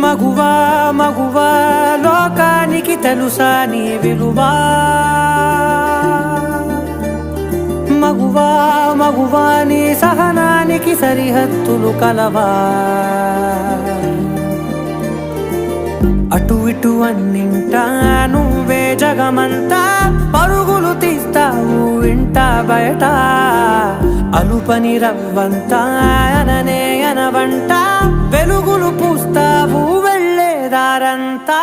మగువా మగువా లోకానికి తెలుసా నీ విలువా మగువా మగువా నీ సహనానికి సరిహద్దులు కలవా అటు ఇటు అన్నింటా నువ్వే జగమంతా పరుగులు తీస్తావు ఇంట బయట అలుపని రవ్వంతా అననే అనవంట వెలుగులు పూస్తావు వెళ్ళేదారంతా